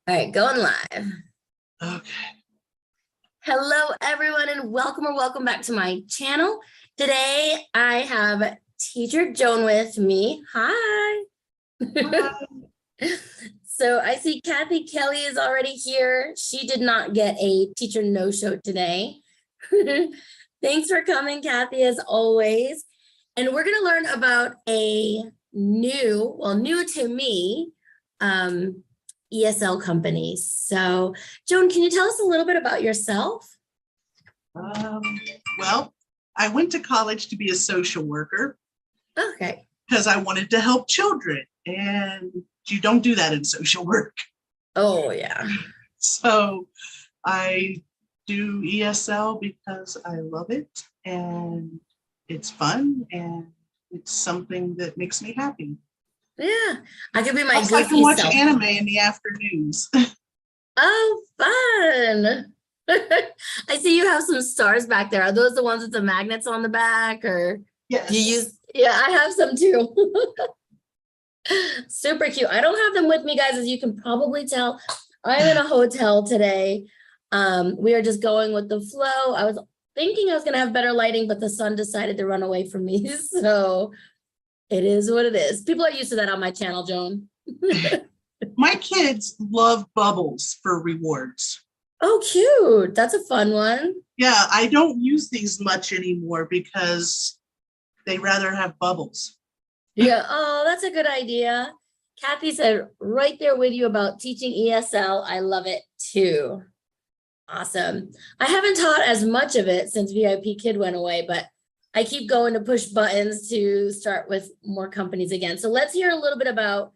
All right, going live. Okay. Hello, everyone, and welcome back to my channel. Today, I have teacher Joan with me. Hi. Hi. So I see Kathy Kelly is already here. She did not get a teacher no-show today. Thanks for coming, Kathy, as always. And we're going to learn about a new to me, ESL company. So, Joan, can you tell us a little bit about yourself? Well, I went to college to be a social worker. Okay. Because I wanted to help children, and you don't do that in social work. Oh, yeah. So I do ESL because I love it, and it's fun, and it's something that makes me happy. Yeah, I could be my Plus, I can goofy watch self. anime in the afternoons. Oh, fun. I see you have some stars back there. Are those the ones with the magnets on the back, or Yes. do you use? Yeah, I have some too. Super cute. I don't have them with me, guys, as you can probably tell. I'm in a hotel today. We are just going with the flow. I was thinking I was gonna have better lighting, but the sun decided to run away from me. So it is what it is. People are used to that on my channel, Joan. My kids love bubbles for rewards. Oh, cute. That's a fun one. Yeah, I don't use these much anymore because they rather have bubbles. Yeah. Oh, that's a good idea. Kathy said right there with you about teaching ESL. I love it too. Awesome. I haven't taught as much of it since VIP Kid went away, but I keep going to push buttons to start with more companies again. So let's hear a little bit about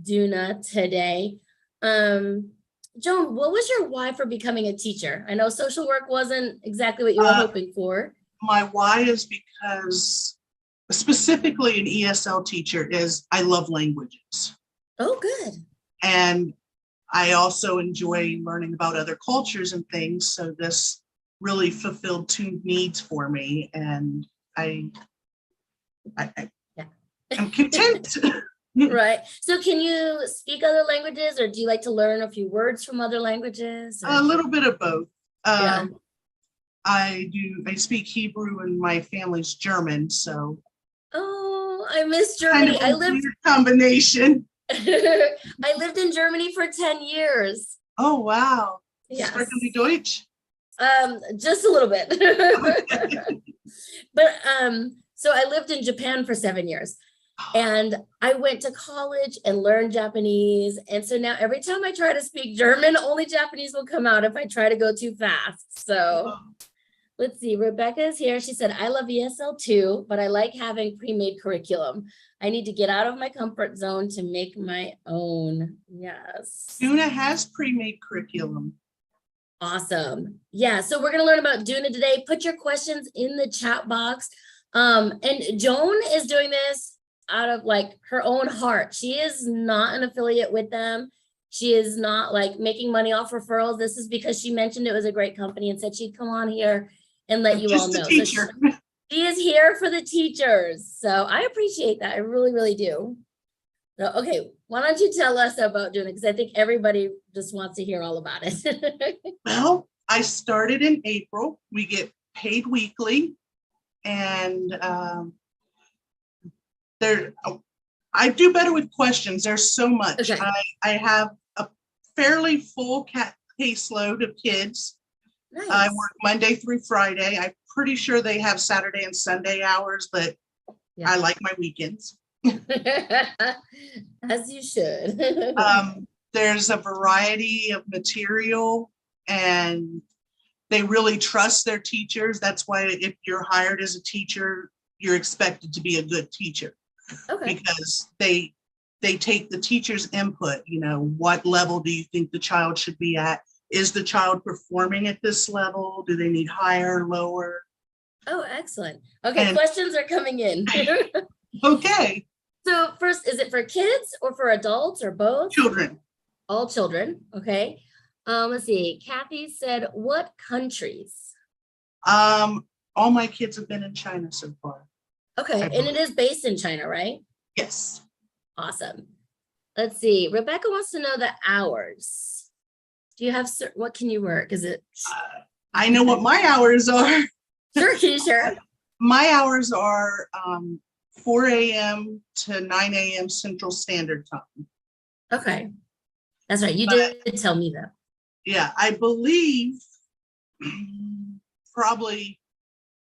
Duna today. Joan, what was your why for becoming a teacher? I know social work wasn't exactly what you were hoping for. My why is because specifically an ESL teacher is I love languages. Oh, good. And I also enjoy learning about other cultures and things. So this really fulfilled two needs for me. And I'm content. Right. So can you speak other languages, or do you like to learn a few words from other languages? A little bit of both. Yeah. I speak Hebrew and my family's German. So. Oh, I miss Germany. Kind of a weird combination. I lived in Germany for 10 years. Oh, wow. Yes. Sprechen Sie Deutsch? Just a little bit. But so I lived in Japan for 7 years, and I went to college and learned Japanese. And so now every time I try to speak German, only Japanese will come out if I try to go too fast. So let's see, Rebecca is here. She said, I love ESL too, but I like having pre-made curriculum. I need to get out of my comfort zone to make my own. Yes. Duna has pre-made curriculum. Awesome. Yeah, so we're going to learn about Duna today. Put your questions in the chat box. And Joan is doing this out of like her own heart. She is not an affiliate with them. She is not like making money off referrals. This is because she mentioned it was a great company and said she'd come on here and let you all know. Teacher. So she is here for the teachers. So I appreciate that. I really, really do. So, okay, why don't you tell us about Duna? Because I think everybody just wants to hear all about it. Well, I started in April. We get paid weekly. And I do better with questions. There's so much. Okay. I have a fairly full caseload of kids. Nice. I work Monday through Friday. I'm pretty sure they have Saturday and Sunday hours, but yeah. I like my weekends. As you should. There's a variety of material, and they really trust their teachers. That's why if you're hired as a teacher, you're expected to be a good teacher. Okay. Because they take the teacher's input. You know, what level do you think the child should be at? Is the child performing at this level? Do they need higher, lower? Oh, excellent. Okay, questions are coming in. Okay. So first, is it for kids or for adults or both? Children. All children. Okay. Let's see. Kathy said, what countries? All my kids have been in China so far. Okay, and it is based in China, right? Yes. Awesome. let's see. Rebecca wants to know the hours. Do you have, what can you work? Is it? I know what my hours are. Sure, can you share? My hours are 4 a.m. to 9 a.m. Central Standard Time. Okay. That's right. You did tell me that. Yeah, I believe probably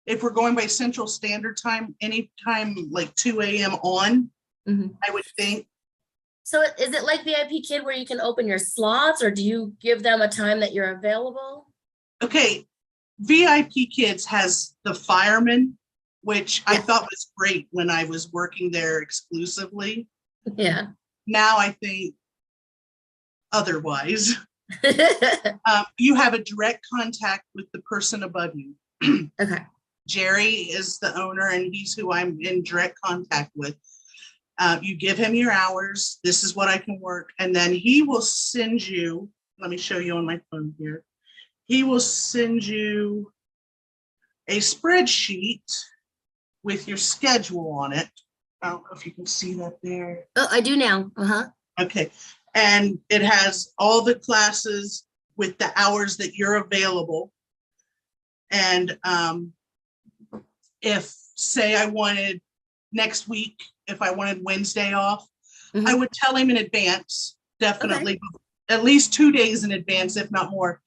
if we're going by Central Standard Time, anytime like 2 a.m. on, I would think. So is it like VIP Kid where you can open your slots, or do you give them a time that you're available? Okay, VIP Kids has the fireman, which I thought was great when I was working there exclusively. Yeah. Now I think otherwise. You have a direct contact with the person above you. Okay. Jerry is the owner, and he's who I'm in direct contact with. You give him your hours. This is what I can work. And then he will send you, let me show you on my phone here. He will send you a spreadsheet with your schedule on it. I don't know if you can see that there. Oh, I do now. Okay. And it has all the classes with the hours that you're available. And if, say, I wanted next week, if I wanted Wednesday off, I would tell him in advance, definitely, at least 2 days in advance, if not more.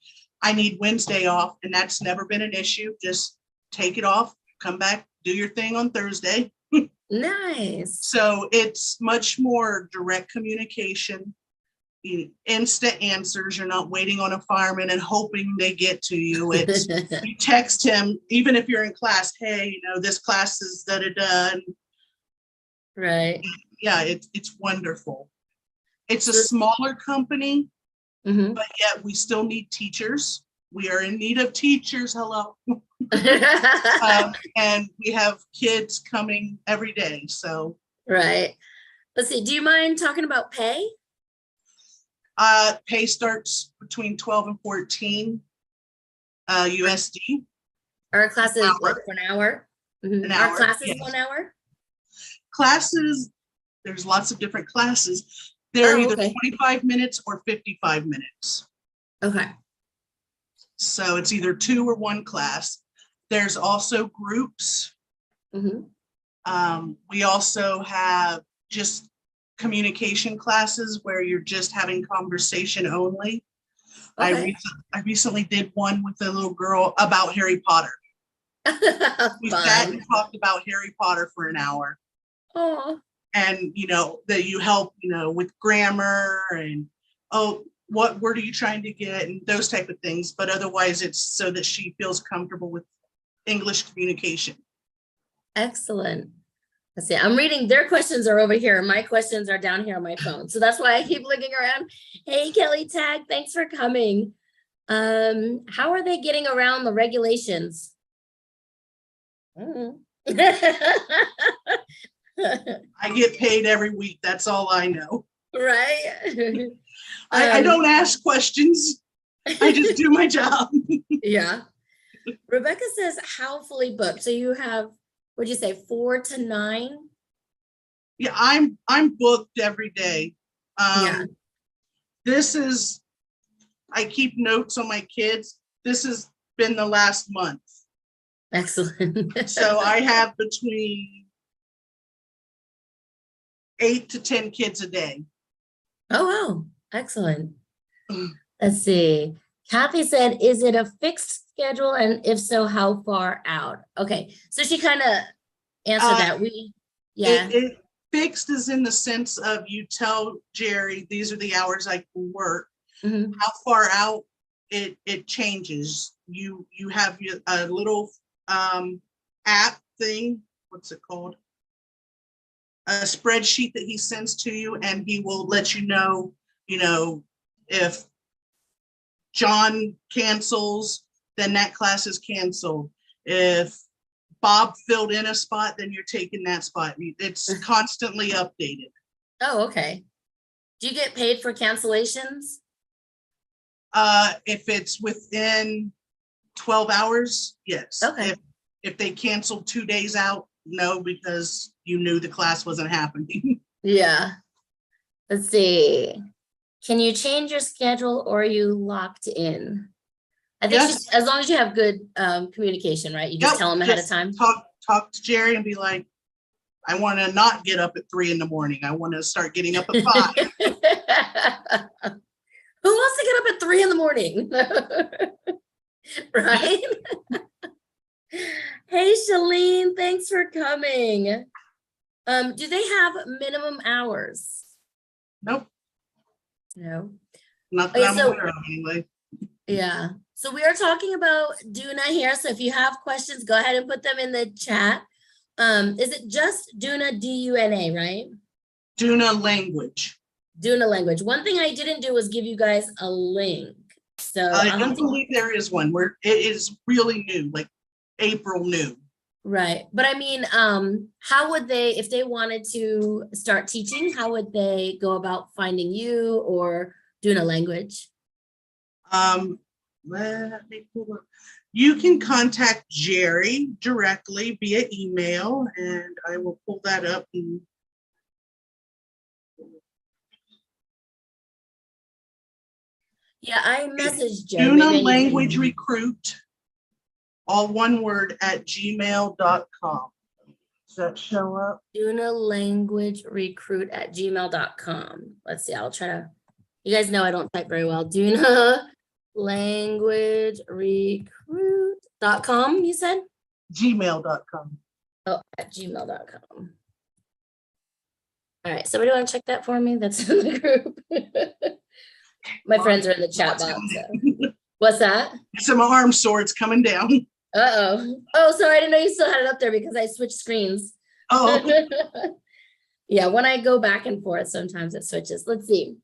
I need Wednesday off, and that's never been an issue. Just take it off, come back, do your thing on Thursday. Nice. So it's much more direct communication, instant answers. You're not waiting on a fireman and hoping they get to you. It's you text him, even if you're in class, hey, this class is da-da-da. Right. Yeah, it's wonderful. It's a smaller company, but yet we still need teachers. We are in need of teachers. Hello. And we have kids coming every day. So right. Let's see. Do you mind talking about pay? Pay starts between 12 and 14 USD. Our classes like for an hour? An Our hour, classes yes. 1 hour? Classes, there's lots of different classes. They're either okay. 25 minutes or 55 minutes. Okay. So it's either 2 or 1 class. There's also groups. We also have just communication classes where you're just having conversation only. Okay. I recently did one with a little girl about Harry Potter. We sat and talked about Harry Potter for an hour. Oh. And that you help with grammar and what word are you trying to get and those type of things, but otherwise it's so that she feels comfortable with English communication. Excellent. Let's see. I'm reading, their questions are over here. My questions are down here on my phone. So that's why I keep looking around. Hey, Kelly Tag, thanks for coming. How are they getting around the regulations? I get paid every week. That's all I know. Right. I don't ask questions. I just do my job. Yeah. Rebecca says, how fully booked? So you have, what'd you say, 4 to 9? Yeah, I'm booked every day. This is, I keep notes on my kids. This has been the last month. Excellent. So I have between 8 to 10 kids a day. Oh, wow. Excellent. Let's see. Kathy said, is it a fixed schedule? And if so, how far out? Okay. So she kind of answered that. It fixed is in the sense of you tell Jerry, these are the hours I can work. How far out it changes. You have a little app thing. What's it called? A spreadsheet that he sends to you, and he will let you know, if John cancels, then that class is canceled. If Bob filled in a spot, then you're taking that spot. It's constantly updated. Oh, okay. Do you get paid for cancellations? If it's within 12 hours, yes. Okay. If they canceled 2 days out, no, because you knew the class wasn't happening. Yeah. Let's see. Can you change your schedule or are you locked in? I think Yes. as long as you have good communication, right? You just Yep, tell them ahead of just time. Talk to Jerry and be like, I want to not get up at 3 in the morning. I want to start getting up at 5. Who wants to get up at 3 in the morning? Right? Hey, Shalene, thanks for coming. Do they have minimum hours? Nope, No. not that Okay, I'm so aware of anyway. yeah. So we are talking about Duna here. So if you have questions, go ahead and put them in the chat. Is it just Duna, D-U-N-A, right? Duna language. Duna language. One thing I didn't do was give you guys a link. So I I'll don't have to, believe there is one where it is really new, like April new. right. But I mean, how would they, if they wanted to start teaching, how would they go about finding you or Duna language? Let me pull up. You can contact Jerry directly via email, and I will pull that up. And Yeah, I messaged Jerry. Duna Language Recruit, all one word, at gmail.com. Does that show up? dunalanguagerecruit@gmail.com. Let's see, I'll try to, you guys know I don't type very well. dunalanguagerecruit.com, you said? Gmail.com. Oh, at gmail.com. All right, somebody want to check that for me? That's in the group. My friends are in the chat box. So. What's that? Some arm swords coming down. Uh-oh. Oh, sorry, I didn't know you still had it up there because I switched screens. Oh, Yeah, when I go back and forth, sometimes it switches. Let's see.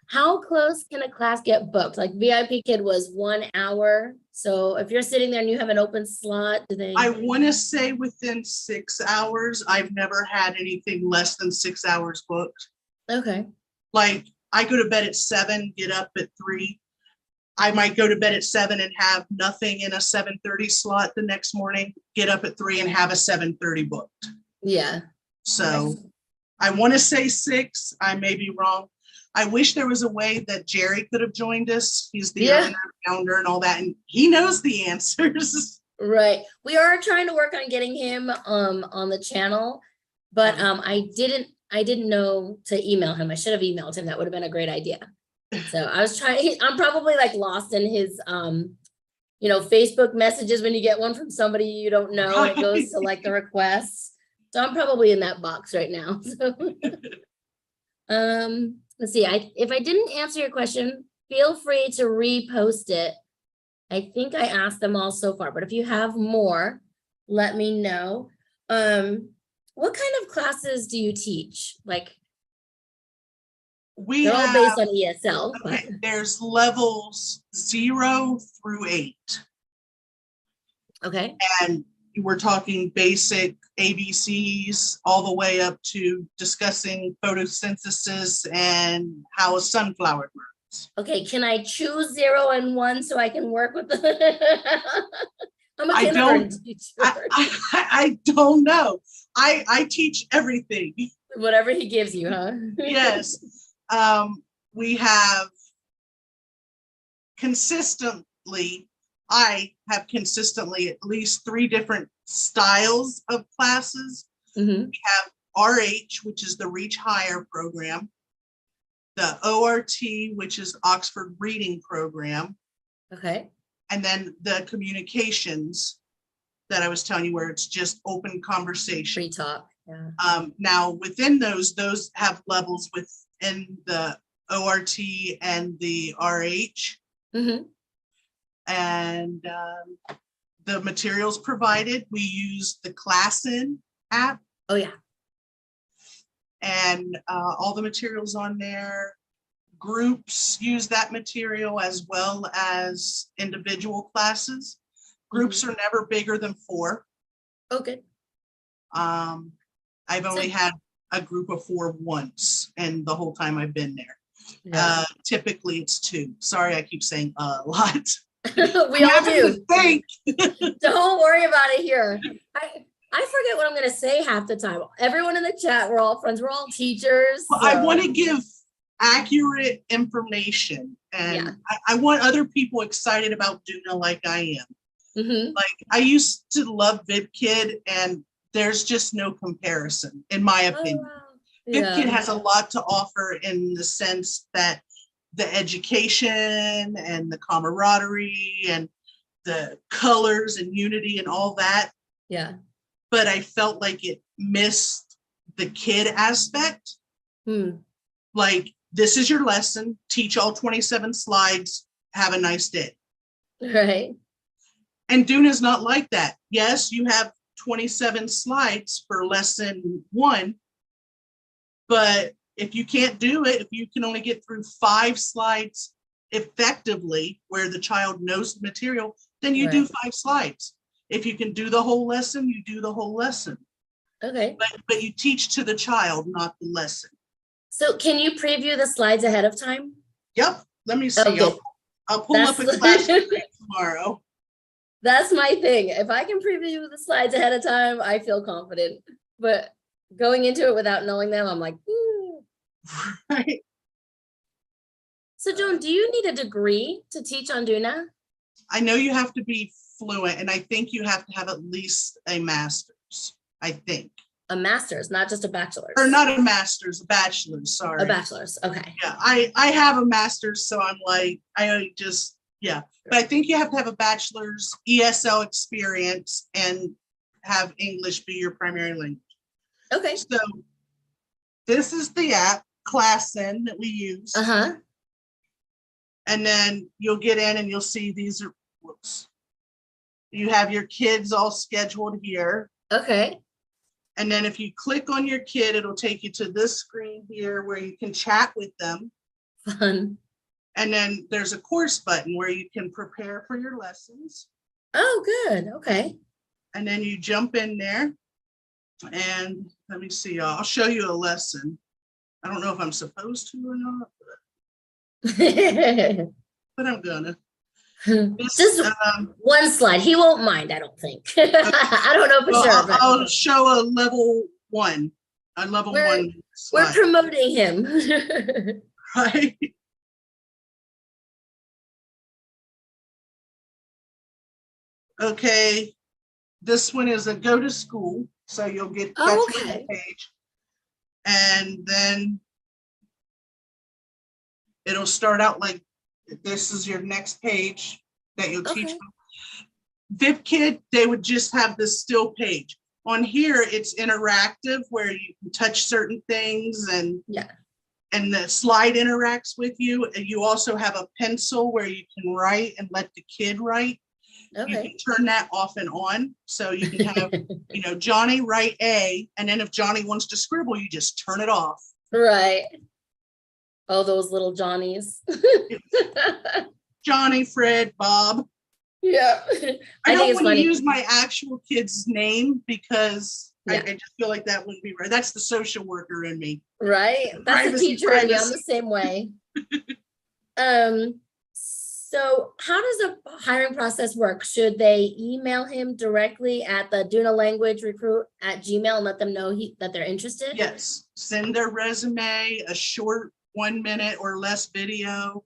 How close can a class get booked? Like VIP Kid was 1 hour. So if you're sitting there and you have an open slot, do they? I want to say within 6 hours. I've never had anything less than 6 hours booked. Okay. Like I go to bed at 7, get up at 3. I might go to bed at 7 and have nothing in a 7:30 slot the next morning, get up at 3 and have a 7:30 booked. Yeah. So I want to say 6. I may be wrong. I wish there was a way that Jerry could have joined us. He's the owner, founder, and all that, and he knows the answers. Right. We are trying to work on getting him on the channel, but I didn't know to email him. I should have emailed him. That would have been a great idea. So I was trying, I'm probably like lost in his Facebook messages when you get one from somebody you don't know and it goes to like the requests. So I'm probably in that box right now. So let's see. If I didn't answer your question, feel free to repost it. I think I asked them all so far, but if you have more, let me know. What kind of classes do you teach? Like, they're all based on ESL. Okay, there's levels 0 through 8. Okay. And we're talking basic ABCs all the way up to discussing photosynthesis and how a sunflower grows. Okay, can I choose 0 and 1 so I can work with the I'm a kindergarten teacher. I don't know. I teach everything. Whatever he gives you, huh? Yes. We have I have consistently at least 3 different styles of classes. Mm-hmm. We have RH, which is the Reach Higher program, the ORT, which is Oxford Reading Program. Okay. And then the communications that I was telling you, where it's just open conversation. Free talk. Yeah. Now within those have levels within the ORT and the RH. Mm-hmm. And the materials provided, we use the ClassIn app. Oh yeah. And all the materials on there. Groups use that material as well as individual classes. Groups are never bigger than 4. Okay. I've only had a group of 4 once, and the whole time I've been there. Yeah. Typically it's 2. Sorry, I keep saying a lot. We all do. Think. Don't worry about it here. I forget what I'm going to say half the time. Everyone in the chat, we're all friends. We're all teachers. Well, so. I want to give accurate information. And Yeah. I want other people excited about Duna like I am. Mhm. Like, I used to love VidKid, and there's just no comparison, in my Oh, opinion. wow. VidKid Yeah. has a lot to offer in the sense that the education and the camaraderie and the colors and unity and all that, Yeah. but I felt like it missed the kid aspect. Hmm. Like, this is your lesson, teach all 27 slides, have a nice day. Right. And Duna is not like that. Yes, you have 27 slides for lesson 1, but if you can't do it, if you can only get through 5 slides effectively where the child knows the material, then you do Right. 5 slides. If you can do the whole lesson, you do the whole lesson. Okay. But you teach to the child, not the lesson. So can you preview the slides ahead of time? Yep. Let me see. Okay. I'll pull up a That's class tomorrow. that's my thing. If I can preview the slides ahead of time, I feel confident. But going into it without knowing them, I'm like, ooh. Right. So Joan, do you need a degree to teach on Duna? I know you have to be fluent, and I think you have to have at least a master's, I think. A master's, not just a bachelor's. Or not a master's, a bachelor's, sorry. A bachelor's, okay. Yeah, I have a master's, so I'm like, I just, yeah. But I think you have to have a bachelor's ESL experience and have English be your primary language. Okay. So this is the app, ClassN, that we use. Uh-huh. And then you'll get in and you'll see these are, whoops. You have your kids all scheduled here. Okay. And then if you click on your kid, it'll take you to this screen here where you can chat with them. Fun. And then there's a course button where you can prepare for your lessons. Oh, good. Okay. And then you jump in there. And let me see, I'll show you a lesson. I don't know if I'm supposed to or not, but I'm gonna. Just one slide. He won't mind, I don't think. I don't know for Well, sure. But I'll show a level 1. A level 1 we're slide. promoting him. Right. Okay, this one is a go to school, so you'll get Oh, that's okay. the page, and then it'll start out like this is your next page that you'll teach Okay. them. VidKid, they would just have this still page. On here, it's interactive where you can touch certain things and Yeah. and the slide interacts with you. And you also have a pencil where you can write and let the kid write. You Okay. can turn that off and on. So you can have, Johnny write A, and then if Johnny wants to scribble, you just turn it off. Right. Oh, those little Johnnies. Johnny, Fred, Bob. Yeah. I don't think it's want to funny. use my actual kid's name because Yeah. I just feel like that wouldn't be right. That's the social worker in me. Right? That's a Privacy, teacher in me. I'm privacy. the same way. So how does the hiring process work? Should they email him directly at the dunalanguagerecruit@gmail and let them know that they're interested? Yes, send their resume, a short 1 minute or less video.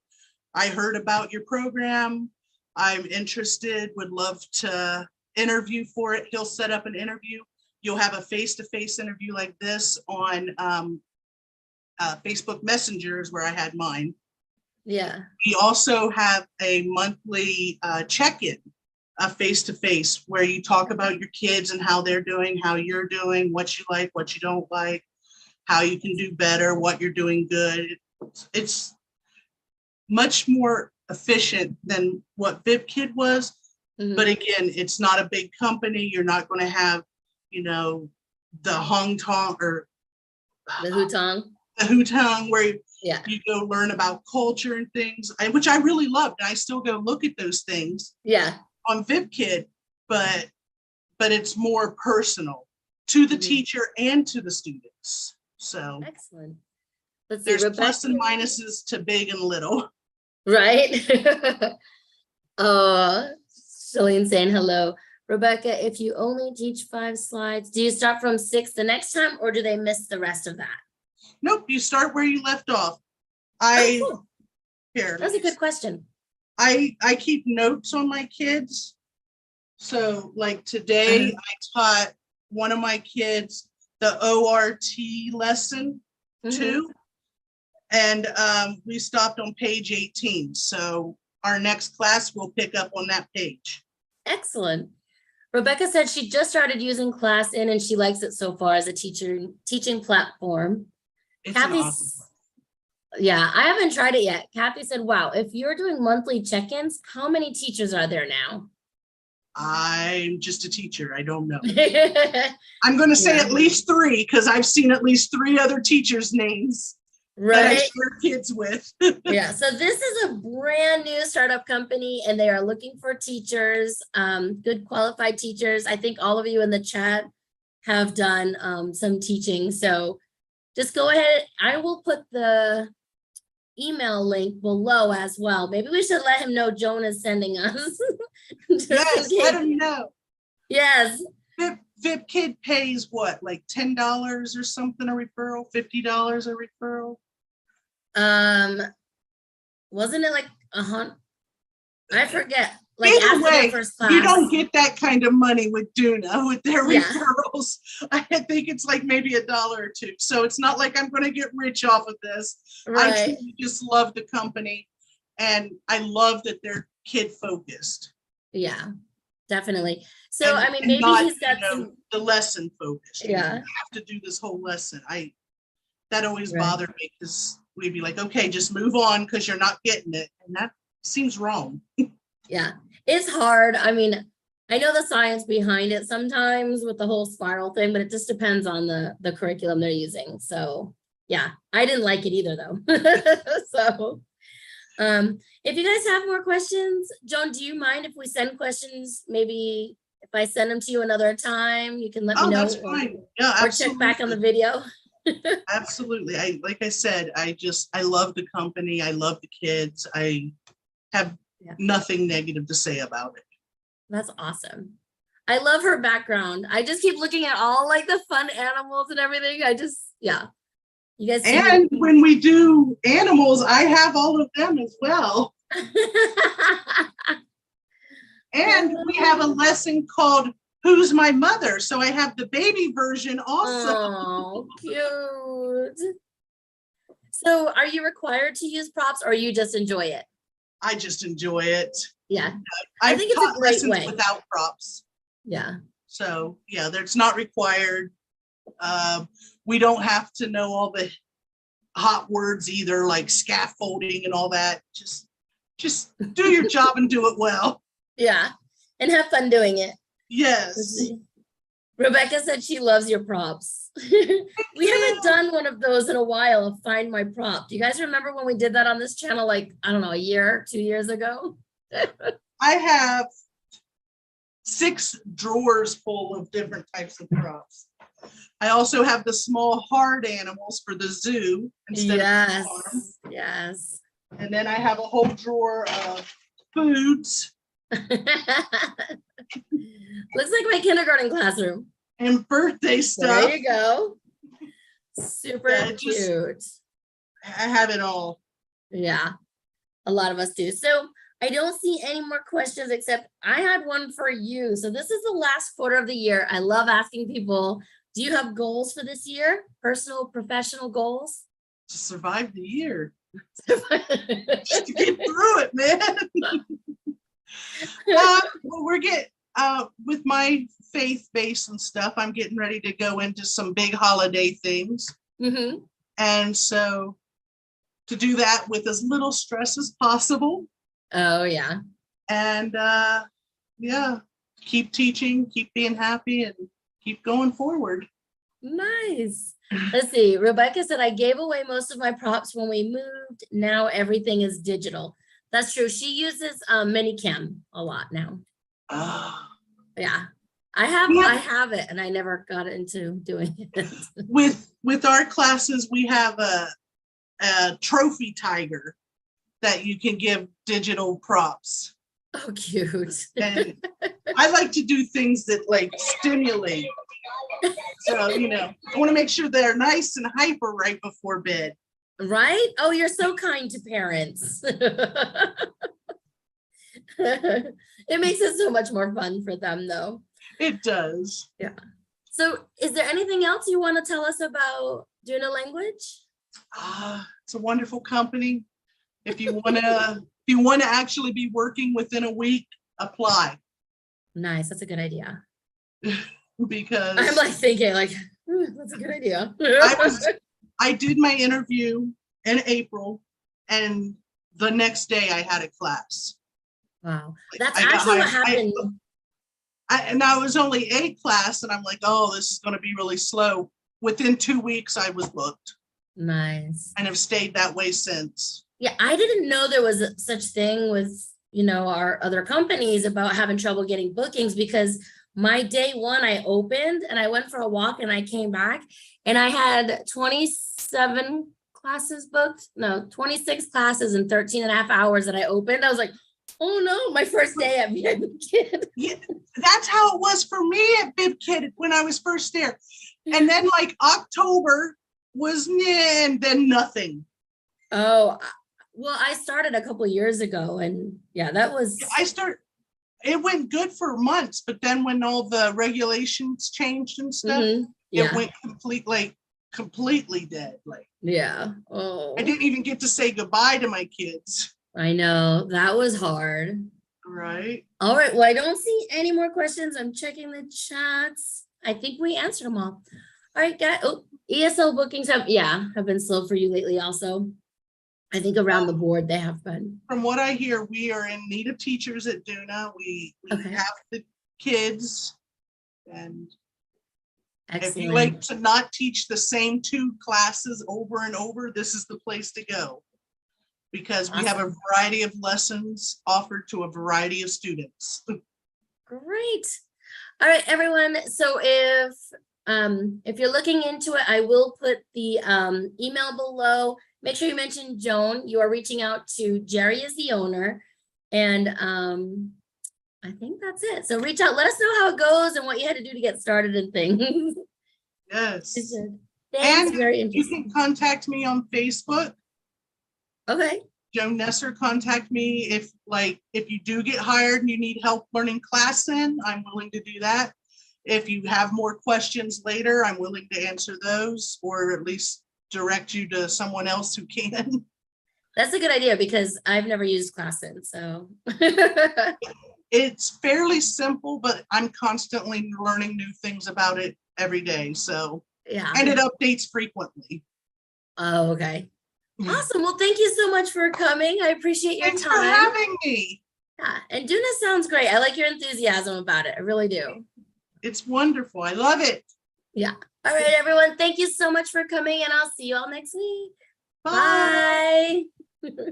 I heard about your program. I'm interested, would love to interview for it. He'll set up an interview. You'll have a face-to-face interview like this on Facebook Messengers where I had mine. Yeah. We also have a monthly check-in, a face-to-face where you talk about your kids and how they're doing, how you're doing, what you like, what you don't like, how you can do better, what you're doing good. It's much more efficient than what VidKid was. Mhm. But again, it's not a big company. You're not going to have, the Hong Tong or The Hutong. the Hutong where Yeah. you go learn about culture and things, which I really loved. And I still go look at those things Yeah. on VidKid, but it's more personal to the Mhm. teacher and to the students. So Excellent. Let's see, there's Rebecca. plus and minuses to big and little. Right? Jillian saying hello. Rebecca, if you only teach 5 slides, do you start from 6 the next time or do they miss the rest of that? Nope, you start where you left off. I Oh, cool. here. That's a good question. I keep notes on my kids. So like today, I taught one of my kids the ORT lesson too. And we stopped on page 18. So our next class will pick up on that page. Excellent. Rebecca said she just started using ClassIn and she likes it so far as a teaching platform. It's an Kathy's, awesome. yeah, I haven't tried it yet. Kathy said, wow, if you're doing monthly check-ins, how many teachers are there now? I'm just a teacher. I don't know. I'm going to say Yeah. at least 3 because I've seen at least 3 other teachers' names that I Right. share kids with. Yeah. So this is a brand new startup company and they are looking for teachers, good qualified teachers. I think all of you in the chat have done some teaching. So just go ahead. I will put the email link below as well. Maybe we should let him know Joan is sending us. Yes, let him know. Yes. VIP Kid pays what, like $10 or something a referral, $50 a referral? Wasn't it like I forget. Like Either after way, their first class. you don't get that kind of money with Duna with their Yeah. referrals. I think it's like maybe $1 or $2. So it's not like I'm going to get rich off of this. Right. I truly just love the company, and I love that they're kid focused. Yeah, definitely. So And- I mean, and maybe not, he's got you know, some. the lesson focused. Yeah. You have to do this whole lesson. That always Right. bothered me because we'd be like, okay, just move on because you're not getting it, and that seems wrong. Yeah, it's hard. I mean, I know the science behind it sometimes with the whole spiral thing, but it just depends on the curriculum they're using. So yeah, I didn't like it either though. So if you guys have more questions, Joan, do you mind if we send questions? Maybe if I send them to you another time, you can let me know. That's fine. Yeah, or absolutely. check back on the video. Absolutely. Like I said, I love the company. I love the kids. I have nothing negative to say about it. That's awesome. I love her background. I just keep looking at all like the fun animals and everything. Yeah. You guys see And when we do animals, I have all of them as well. And we have a lesson called Who's My Mother? So I have the baby version also. Oh, cute. So are you required to use props or you just enjoy it? I just enjoy it. Yeah. I think it's a great way. Without props. Yeah. So yeah, that's not required. We don't have to know all the hot words either, like scaffolding and all that. Just do your job and do it well. Yeah. And have fun doing it. Yes. Rebecca said she loves your props. We haven't done one of those in a while of Find My Prop. Do you guys remember when we did that on this channel, like, I don't know, 2 years ago? I have 6 drawers full of different types of props. I also have the small hard animals for the zoo instead of the farm. Yes. And then I have a whole drawer of foods. Looks like my kindergarten classroom. And birthday stuff. There you go. Super cute. I have it all. Yeah, a lot of us do. So I don't see any more questions except I had one for you. So this is the last quarter of the year. I love asking people, do you have goals for this year? Personal, professional goals? To survive the year. Just to get through it, man. We're getting, with my faith base and stuff, I'm getting ready to go into some big holiday things. Mm-hmm. And so to do that with as little stress as possible. Oh, yeah. And yeah, keep teaching, keep being happy, and keep going forward. Nice. Let's see. Rebecca said, I gave away most of my props when we moved. Now everything is digital. That's true. She uses Minicam a lot now. Oh. Yeah. I have it and I never got into doing it. With our classes, we have a trophy tiger that you can give digital props. Oh, cute. And I like to do things that like stimulate. So, I want to make sure they're nice and hyper right before bed. Right? Oh, you're so kind to parents. It makes it so much more fun for them, though. It does. Yeah. So is there anything else you want to tell us about Duna Language? It's a wonderful company. If you want to actually be working within a week, apply. Nice. That's a good idea. Because I'm like thinking like, that's a good idea. I did my interview in April, and the next day I had a class. Wow. That's I got actually what hired. happened. And I was only a class, and I'm like, oh, this is going to be really slow. Within 2 weeks, I was booked Nice. and have stayed that way since. Yeah, I didn't know there was such thing with, our other companies about having trouble getting bookings, because my day one I opened and I went for a walk and I came back and I had 27 classes booked. No, 26 classes in 13 and a half hours that I opened. I was like, oh no, my first day at VIP Kid. Yeah, that's how it was for me at Bib Kid when I was first there. And then like October was, and then nothing. Oh, well, I started a couple years ago, and yeah, that was. It went good for months, but then when all the regulations changed and stuff, Yeah. it went completely dead. Like, yeah. Oh, I didn't even get to say goodbye to my kids. I know that was hard. Right. All right. Well, I don't see any more questions. I'm checking the chats. I think we answered them all. All right, guys. Oh, ESL bookings have been slow for you lately also. I think around the board they have been. From what I hear, we are in need of teachers at Duna. We Okay. have the kids, and Excellent. if you like to not teach the same 2 classes over and over, this is the place to go, because we have a variety of lessons offered to a variety of students. Great. All right, everyone. So if you're looking into it, I will put the email below. Make sure you mention Joan. You are reaching out to Jerry is the owner. And I think that's it. So reach out. Let us know how it goes and what you had to do to get started and things. Yes. Thanks. And very you interesting. can contact me on Facebook. Okay. Joan Nesser, contact me if you do get hired and you need help learning ClassIn, I'm willing to do that. If you have more questions later, I'm willing to answer those, or at least direct you to someone else who can. That's a good idea, because I've never used ClassIn, so. It's fairly simple, but I'm constantly learning new things about it every day. So, yeah. And it updates frequently. Oh, okay. Awesome. Well, thank you so much for coming. I appreciate your Thanks time. for having me. Yeah, and Duna sounds great. I like your enthusiasm about it. I really do. It's wonderful. I love it. Yeah. All right, everyone. Thank you so much for coming, and I'll see you all next week. Bye. Bye.